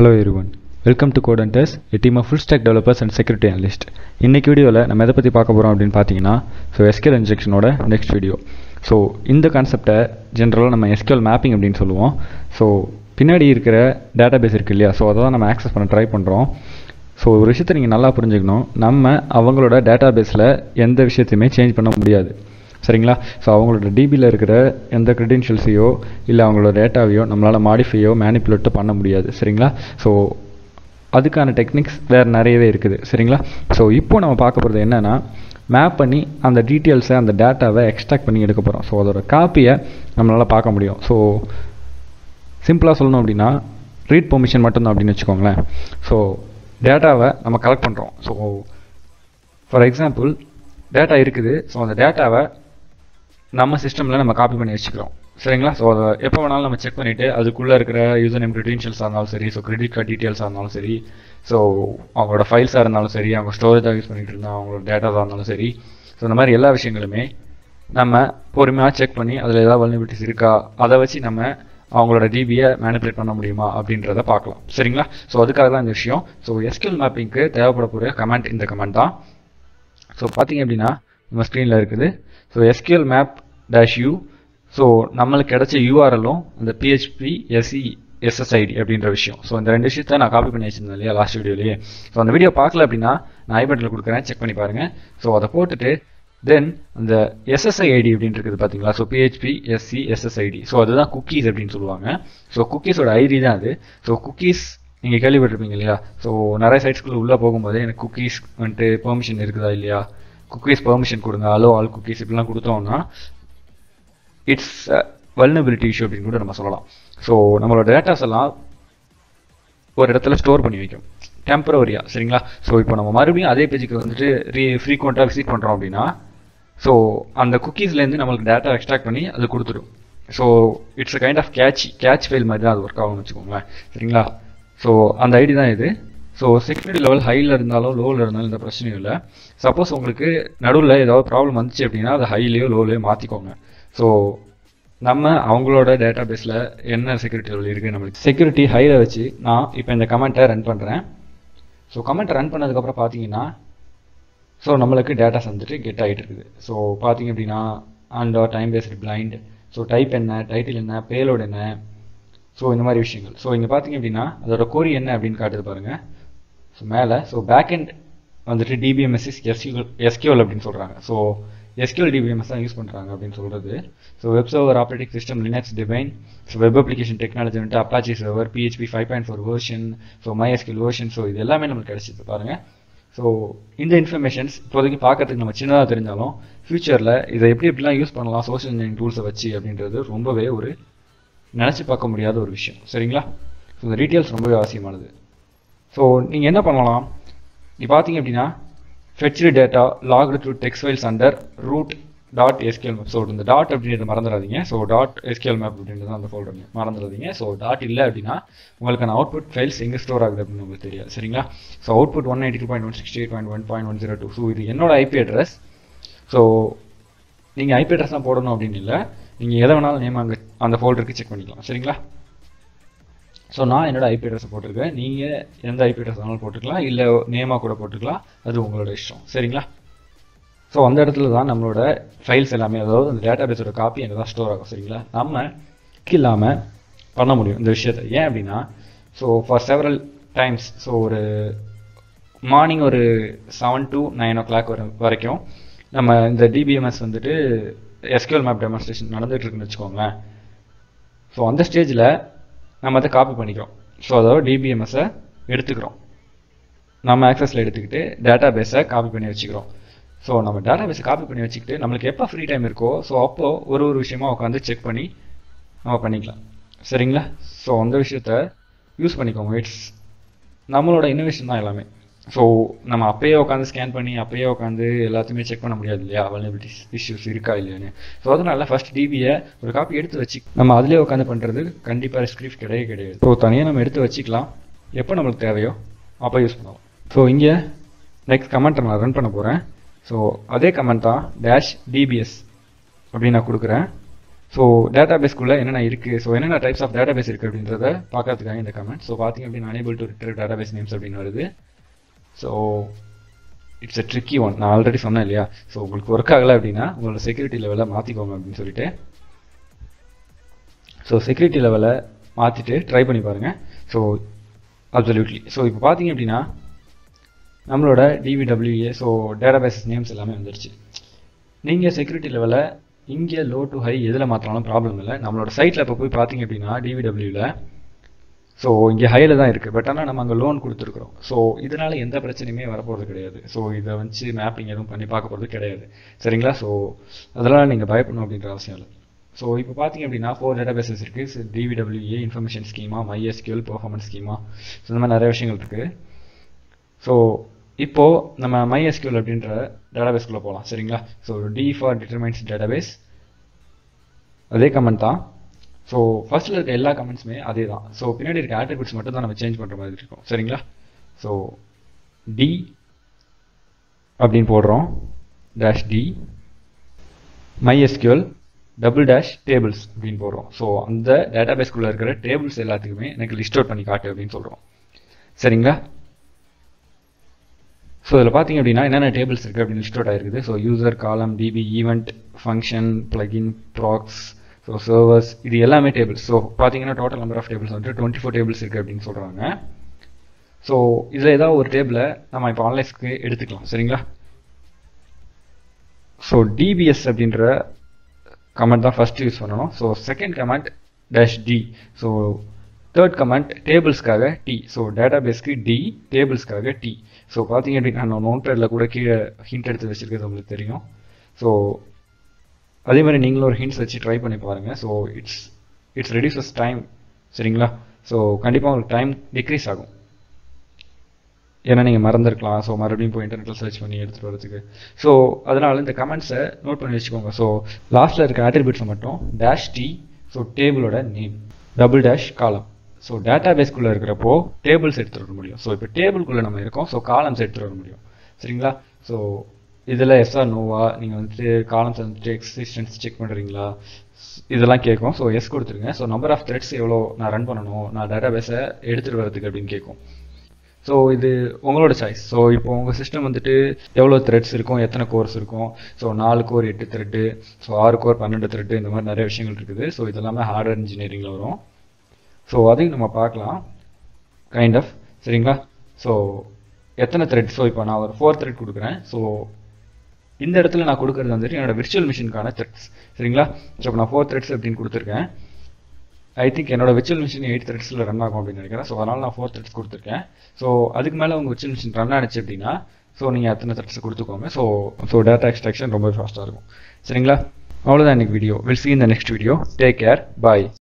Hello everyone, welcome to Codehunters, a team of full stack developers and security analysts. இன்னைக்கு வீடியோவில் நம்ம எதை பற்றி பார்க்க போகிறோம் அப்படின்னு பார்த்தீங்கன்னா SQL injectionோட நெக்ஸ்ட் வீடியோ. ஸோ இந்த கான்செப்டை ஜென்ரலாக நம்ம SQL Mapping அப்படின்னு சொல்லுவோம். ஸோ பின்னாடி இருக்கிற டேட்டாபேஸ் இருக்குது இல்லையா, ஸோ அதை தான் நம்ம ஆக்சஸ் பண்ண ட்ரை பண்ணுறோம். ஸோ ஒரு விஷயத்தை நீங்கள் நல்லா புரிஞ்சுக்கணும், நம்ம அவங்களோட டேட்டாபேஸில் எந்த விஷயத்தையுமே சேஞ்ச் பண்ண முடியாது, சரிங்களா? ஸோ அவங்களோட டிபியில் இருக்கிற எந்த க்ரெடென்ஷியல்ஸையோ இல்லை அவங்களோட டேட்டாவையோ நம்மளால் மாடிஃபையோ மேனிப்புலேட்டோ பண்ண முடியாது, சரிங்களா? ஸோ அதுக்கான டெக்னிக்ஸ் வேறு நிறையவே இருக்குது, சரிங்களா? ஸோ இப்போது நம்ம பார்க்க போகிறது என்னென்னா, மேப் பண்ணி அந்த டீட்டெயில்ஸை அந்த டேட்டாவை எக்ஸ்ட்ராக்ட் பண்ணி எடுக்க போகிறோம். ஸோ அதோட காப்பியை நம்மளால் பார்க்க முடியும். ஸோ சிம்பிளாக சொல்லணும் அப்படின்னா ரீட் பெர்மிஷன் மட்டும்தான் அப்படின்னு வச்சுக்கோங்களேன். ஸோ டேட்டாவை நம்ம கலெக்ட் பண்ணுறோம். ஸோ ஃபார் எக்ஸாம்பிள் டேட்டா இருக்குது. ஸோ அந்த டேட்டாவை நம்ம சிஸ்டமில் நம்ம காப்பி பண்ணி வச்சுக்கிறோம், சரிங்களா? ஸோ அதை எப்போ வேணாலும் நம்ம செக் பண்ணிவிட்டு அதுக்குள்ளே இருக்கிற யூசர் நேம் க்ரெடென்ஷியல்ஸாக இருந்தாலும் சரி, ஸோ கிரெடிட் கார்டு டீட்டெயில்ஸாக இருந்தாலும் சரி, ஸோ அவங்களோட ஃபைல்ஸாக இருந்தாலும் சரி, அவங்க ஸ்டோரேஜாக யூஸ் பண்ணிகிட்டு இருந்தால் அவங்களோட டேட்டாவாக இருந்தாலும் சரி, ஸோ இந்த மாதிரி எல்லா விஷயங்களுமே நம்ம பொறுமையாக செக் பண்ணி அதில் ஏதாவது வல்னரபிலிட்டிஸ் இருக்கா, அதை வச்சு நம்ம அவங்களோட டிபியை மேனிபுலேட் பண்ண முடியுமா அப்படின்றத பார்க்கலாம், சரிங்களா? ஸோ அதுக்காக தான் இந்த விஷயம். ஸோ SQL மேப்பிங்க்கு தேவைப்படக்கூடிய கமெண்ட் இந்த கமெண்ட் தான். ஸோ பார்த்தீங்க அப்படின்னா நம்ம ஸ்க்ரீனில் இருக்குது. So SQL Map -u. So நம்மளுக்கு கிடைச்ச URL-ம் அந்த PHP SSID அப்படின்ற விஷயம். ஸோ இந்த ரெண்டு விஷயத்தை நான் காப்பி பண்ணி வச்சிருந்தேன் இல்லையா லாஸ்ட் வீடியோலேயே. ஸோ அந்த வீடியோ பார்க்கல அப்படின்னா நான் ஐ பட்டனில் கொடுக்குறேன், செக் பண்ணி பாருங்கள். ஸோ அதை போட்டுட்டு தென் அந்த SSID அப்படின்னு இருக்குது பார்த்தீங்களா? So PHP SSID. ஸோ அதுதான் குக்கீஸ் அப்படின்னு சொல்லுவாங்க. ஸோ குக்கீஸோட ஐடி தான் அது. ஸோ குக்கீஸ் நீங்கள் கேள்விப்பட்டிருப்பீங்க இல்லையா? ஸோ நிறைய சைட்ஸ்குள்ளே உள்ளே போகும்போது எனக்கு குக்கீஸ் வந்துட்டு பெர்மிஷன் இருக்குதா இல்லையா, குக்கீஸ் பெர்மிஷன் கொடுங்க, அலோ ஆல் குக்கீஸ் இப்படிலாம் கொடுத்தோம்னா இட்ஸ் வல்னரபிலிட்டி இஷ்யூ அப்படின்னு கூட நம்ம சொல்லலாம். ஸோ நம்மளோட டேட்டாஸ் எல்லாம் ஒரு இடத்துல ஸ்டோர் பண்ணி வைக்கும் டெம்பரரியாக, சரிங்களா? ஸோ இப்போ நம்ம மறுபடியும் அதே பேஜுக்கு வந்துட்டு ஃப்ரீக்வெண்ட்டாக விசிட் பண்ணுறோம் அப்படின்னா ஸோ அந்த குக்கீஸ்லேருந்து நம்மளுக்கு டேட்டா எக்ஸ்ட்ராக்ட் பண்ணி அது கொடுத்துடும். So it's a kind of catch file மாதிரி தான் அது ஒர்க் ஆகும்னு வச்சுக்கோங்களேன், சரிங்களா? ஸோ அந்த ஐடி தான் இது. ஸோ செக்யூரிட்டி லெவல் ஹையில் இருந்தாலும் லோவில் இருந்தாலும் எந்த பிரச்சனையும் இல்லை. சப்போஸ் உங்களுக்கு நடுவில் ஏதாவது ப்ராப்ளம் வந்துச்சு அப்படின்னா அதை ஹைலேயோ லோலையோ மாற்றிக்கோங்க. ஸோ நம்ம அவங்களோட டேட்டா பேஸில் என்ன செக்யூரிட்டி லெவல் இருக்குது, நம்மளுக்கு செக்யூரிட்டி ஹையில் வச்சு நான் இப்போ இந்த கமெண்ட்டை ரன் பண்ணுறேன். ஸோ கமெண்ட்டை ரன் பண்ணதுக்கப்புறம் பார்த்தீங்கன்னா ஸோ நம்மளுக்கு டேட்டாஸ் வந்துட்டு கெட் ஆகிட்டு இருக்குது. ஸோ பார்த்தீங்க அப்படின்னா time based blind, so type என்ன, டைட்டில் என்ன, பேலோடு என்ன, ஸோ இந்த மாதிரி விஷயங்கள். ஸோ இங்கே பார்த்தீங்க அப்படின்னா அதோட கோரி என்ன அப்படின்னு காட்டுது பாருங்கள். ஸோ மேலே ஸோ பேக்எண்ட் வந்துட்டு DBMS SQL அப்படின்னு சொல்கிறாங்க. ஸோ SQL DBMS தான் யூஸ் பண்ணுறாங்க அப்படின்னு சொல்கிறது. So web server operating system Linux divine, so web application technology வந்துட்டு Apache server, PHP 5.4 version, so MySQL version. So இது எல்லாமே நம்மளுக்கு கிடைச்சிது பாருங்கள். ஸோ இந்த இன்ஃபர்மேஷன்ஸ் இப்போதைக்கு பார்க்கறதுக்கு நம்ம சின்னதாக தெரிஞ்சாலும் ஃபியூச்சரில் இதை எப்படிலாம் யூஸ் பண்ணலாம் சோஷியல் இன்ஜினியரிங் டூல்ஸை வச்சு அப்படின்றது ரொம்பவே ஒரு நினச்சி பார்க்க முடியாத ஒரு விஷயம், சரிங்களா? ஸோ இந்த டீட்டெயில்ஸ் ரொம்பவே அவசியமானது. ஸோ நீங்கள் என்ன பண்ணலாம், நீ பார்த்தீங்க அப்படின்னா fetched data logged through text files under root.SQL Map. So இந்த டாட் அப்படின்றத மறந்துடாதீங்க. ஸோ .SQL Map அப்படின்றது அந்த ஃபோல்டர் மறந்துடாதீங்க. ஸோ டாட் இல்லை அப்படின்னா உங்களுக்கான அவுட்புட் ஃபைல்ஸ் எங்கே ஸ்டோர் ஆகுது அப்படின்னு உங்களுக்கு தெரியாது, சரிங்களா? So output 192.168.1.102. ஸோ இது என்னோட IP அட்ரஸ். ஸோ நீங்கள் IP அட்ரஸ் தான் போடணும் அப்படின்னு இல்லை, நீங்கள் எதை வேணாலும் நேம் அங்கே அந்த ஃபோல்டருக்கு செக் பண்ணிக்கலாம், சரிங்களா? ஸோ நான் என்னோட IP அட்ரஸை போட்டிருக்கேன், நீங்கள் எந்த IP அட்ரஸ் வேணாலும் போட்டுக்கலாம், இல்லை நேமாக கூட போட்டுக்கலாம், அது உங்களோட இஷ்டம், சரிங்களா? ஸோ அந்த இடத்துல தான் நம்மளோட ஃபைல்ஸ் எல்லாமே, அதாவது அந்த டேட்டா பேஸோட காப்பி அங்கே தான் ஸ்டோர் ஆகும், சரிங்களா? நம்ம இல்லாமல் பண்ண முடியும் இந்த விஷயத்தை. ஏன் அப்படின்னா so for several times, so ஒரு மார்னிங் ஒரு 7 to 9 o'clock வரைக்கும் நம்ம இந்த DBMS வந்துட்டு SQL Map டெமான்ஸ்ட்ரேஷன் நடந்துகிட்டு இருக்குன்னு வச்சுக்கோங்களேன். ஸோ அந்த ஸ்டேஜில் நம்ம அதை காப்பி பண்ணிக்கிறோம். ஸோ அதாவது DBMS-ஐ எடுத்துக்கிறோம், நம்ம ஆக்சஸில் எடுத்துக்கிட்டு டேட்டா பேஸை காப்பி பண்ணி வச்சுக்கிறோம். ஸோ நம்ம டேட்டா பேஸை காப்பி பண்ணி வச்சுக்கிட்டு நம்மளுக்கு எப்போ ஃப்ரீ டைம் இருக்கோ ஸோ அப்போது ஒரு விஷயமா உட்காந்து செக் பண்ணி நம்ம பண்ணிக்கலாம், சரிங்களா? ஸோ அந்த விஷயத்த யூஸ் பண்ணிக்கோங்க. இட்ஸ் நம்மளோட இன்னோவேஷன் தான் எல்லாமே. ஸோ நம்ம அப்பயே உட்காந்து ஸ்கேன் பண்ணி அப்பயே உட்காந்து எல்லாத்தையுமே செக் பண்ண முடியாது இல்லையா, வல்னரபிலிட்டிஸ் இஷ்யூஸ் இருக்கா இல்லையான்னு. ஸோ அதனால ஃபர்ஸ்ட் டிபியை ஒரு காப்பி எடுத்து வச்சு நம்ம அதிலே உட்காந்து பண்ணுறது கண்டிப்பாக ஸ்கிரிப்ட் கிடையாது. ஸோ தனியாக நம்ம எடுத்து வச்சுக்கலாம், எப்போ நம்மளுக்கு தேவையோ அப்போ யூஸ் பண்ணலாம். ஸோ இங்கே நெக்ஸ்ட் கமெண்ட்டை நான் ரன் பண்ண போகிறேன். ஸோ அதே கமெண்ட் தான் -dbs அப்படின்னு நான் கொடுக்குறேன். ஸோ டேட்டாபேஸ்க்குள்ளே என்னென்ன இருக்குது, ஸோ என்னென்ன டைப்ஸ் ஆஃப் டேட்டாபேஸ் இருக்குது அப்படின்றத பார்க்கறதுக்காக இந்த கமெண்ட். ஸோ பார்த்தீங்க அப்படின்னா unable to retrieve database names அப்படின்னு வருது. So it's a tricky one. நான் ஆல்ரெடி சொன்னேன் இல்லையா, ஸோ உங்களுக்கு ஒர்க் ஆகலை அப்படின்னா உங்களோட செக்யூரிட்டி லெவலை மாற்றிக்கோங்க அப்படின்னு சொல்லிட்டு. ஸோ செக்யூரிட்டி லெவலை மாற்றிட்டு ட்ரை பண்ணி பாருங்கள். So absolutely. ஸோ இப்போ பார்த்தீங்க அப்படின்னா நம்மளோட DBWA ஸோ டேட்டாபேஸ் நேம்ஸ் எல்லாமே வந்துருச்சு. நீங்கள் செக்யூரிட்டி லெவலை இங்கே லோ டு ஹை எதில் மாற்றினாலும் ப்ராப்ளம் இல்லை. நம்மளோட சைட்டில் இப்போ போய் பார்த்தீங்க அப்படின்னா DBWல ஸோ இங்கே ஹையில் தான் இருக்குது, பட் ஆனால் நம்ம அங்கே லோன் கொடுத்துருக்குறோம். ஸோ இதனால் எந்த பிரச்சனையுமே வரப்போகிறது கிடையாது. ஸோ இதை வச்சு மேப்பிங் எதுவும் பண்ணி பார்க்க போகிறது கிடையாது, சரிங்களா. ஸோ அதெல்லாம் நீங்கள் பயப்படணும் அப்படின்ற அவசியம் இல்லை. ஸோ இப்போ பார்த்தீங்க அப்படின்னா 4 டேட்டாபேசஸ் இருக்குது. DBWA, information schema, MySQL, performance schema, so இந்த மாதிரி நிறைய விஷயங்கள் இருக்குது. ஸோ இப்போது நம்ம MySQL அப்படின்ற டேட்டாபேஸ்க்குள்ளே போகலாம், சரிங்களா. So D for determines database அதே கமெண்ட் தான். ஸோ ஃபர்ஸ்ட்டில் இருக்க எல்லா கமெண்ட்ஸுமே அதே தான். ஸோ பின்னாடி இருக்க ஆட்ரிபியூட்ஸ் மட்டும் தான் நம்ம சேஞ்ச் பண்ணுற மாதிரி இருக்கும், சரிங்களா. ஸோ D அப்படின்னு போடுறோம், -D MySQL _tables அப்படின்னு போடுறோம். ஸோ அந்த டேட்டாபேஸ்க்குள்ளே இருக்கிற டேபிள்ஸ் எல்லாத்துக்குமே எனக்கு லிஸ்ட் அவுட் பண்ணி காட்டு அப்படின்னு சொல்கிறோம், சரிங்களா. ஸோ இதில் பார்த்தீங்க அப்படின்னா என்னென்ன டேபிள்ஸ் இருக்குது அப்படின்னு லிஸ்ட் அவுட் ஆகிருக்குது. So user, column, DB, event, function, plugin, procs, so servers, இது எல்லாமே டேபிள்ஸ். ஸோ பார்த்தீங்கன்னா டோட்டல் நம்பர் ஆஃப் டேபிள்ஸ் வந்துட்டு 24 டேபிள்ஸ் இருக்குது அப்படின்னு சொல்கிறாங்க. ஸோ இதில் ஏதாவது ஒரு டேபிளை நம்ம இப்போ அனலைஸ்க்கு எடுத்துக்கலாம், சரிங்களா. ஸோ DBS அப்படின்ற கமெண்ட் தான் ஃபர்ஸ்ட் யூஸ் பண்ணணும். So second comment -D. So third comment டேபிள்ஸ்க்காக T. ஸோ டேட்டாபேஸ்க்கு D, டேபிள்ஸ்க்காக T. ஸோ பார்த்தீங்க அப்படின்னா நான் நோட் பேடில் கூட கீழே ஹிண்ட் எடுத்து வச்சுருக்கிறது உங்களுக்கு தெரியும். ஸோ அதே மாதிரி நீங்களும் ஒரு ஹிண்ட்ஸ் வச்சு ட்ரை பண்ணி பாருங்கள். ஸோ இட்ஸ் ரெடியூசஸ் டைம், சரிங்களா. ஸோ கண்டிப்பாக உங்களுக்கு டைம் டிக்ரீஸ் ஆகும், ஏன்னா நீங்கள் மறந்துருக்கலாம். ஸோ மறுபடியும் போய் இன்டர்நெட்டில் சர்ச் பண்ணி எடுத்துகிட்டு வரதுக்கு. ஸோ அதனால் இந்த கமெண்ட்ஸை நோட் பண்ணி வச்சுக்கோங்க. ஸோ லாஸ்ட்டில் இருக்க ஆட்ரிபியூட்ஸை மட்டும் -T. ஸோ டேபிளோட நேம், காலம். ஸோ டேட்டாபேஸ்க்குள்ளே இருக்கிறப்போ டேபிள்ஸ் எடுத்துகிட்டு வர முடியும். ஸோ இப்போ டேபிள்குள்ளே நம்ம இருக்கோம், ஸோ காலம்ஸ் எடுத்துகிட்டு வர முடியும், சரிங்களா. ஸோ இதில் எஸ்ஆர் நோவா, நீங்கள் வந்துட்டு காலம்ஸ் வந்துட்டு எக்ஸிஸ்டன்ஸ் செக் பண்ணுறீங்களா, இதெல்லாம் கேட்கும். ஸோ எஸ் கொடுத்துருங்க. ஸோ நம்பர் ஆஃப் த்ரெட்ஸ் எவ்வளோ நான் ரன் பண்ணணும் நான் டேட்டாபேஸை எடுத்துகிட்டு வரதுக்கு அப்படின்னு கேட்கும். ஸோ இது உங்களோட சாய்ஸ். ஸோ இப்போ உங்கள் சிஸ்டம் வந்துட்டு எவ்வளோ த்ரெட்ஸ் இருக்கும், எத்தனை கோர்ஸ் இருக்கும். So 4 core 8 thread, so 6 core 12 thread, இந்த மாதிரி நிறைய விஷயங்கள் இருக்குது. ஸோ இதெல்லாமே ஹார்ட்வேர் இன்ஜினியரிங்கில் வரும். ஸோ அதையும் நம்ம பார்க்கலாம் கைண்ட் ஆஃப், சரிங்களா. ஸோ எத்தனை த்ரெட், ஸோ இப்போ நான் ஒரு 4 த்ரெட் கொடுக்குறேன். ஸோ இந்த இடத்துல நான் கொடுக்குறது வந்துட்டு என்னோட விர்ச்சுவல் மிஷினுக்கான த்ரெட்ஸ், சரிங்களா. ஸோ இப்போ நான் 4 த்ரெட்ஸ் அப்படின்னு கொடுத்துருக்கேன். ஐ திங்க் என்னோட விர்ச்சுவல் மிஷின் 8 த்ரெட்ஸில் ரன் ஆகும் அப்படின்னு நினைக்கிறேன். ஸோ அதனால் நான் 4 த்ரெட்ஸ் கொடுத்துருக்கேன். ஸோ அதுக்கு மேலே உங்கள் விர்ச்சுவல் மிஷின் ரன் ஆனிச்சு அப்படின்னா ஸோ நீங்கள் எத்தனை த்ரெட்ஸ் கொடுத்துக்கோங்க. ஸோ டேட்டா எக்ஸ்ட்ராக்ஷன் ரொம்ப ஃபாஸ்ட்டாக இருக்கும், சரிங்களா. அவ்வளோதான் இன்னைக்கு video. Will see in the next video. Take care. Bye.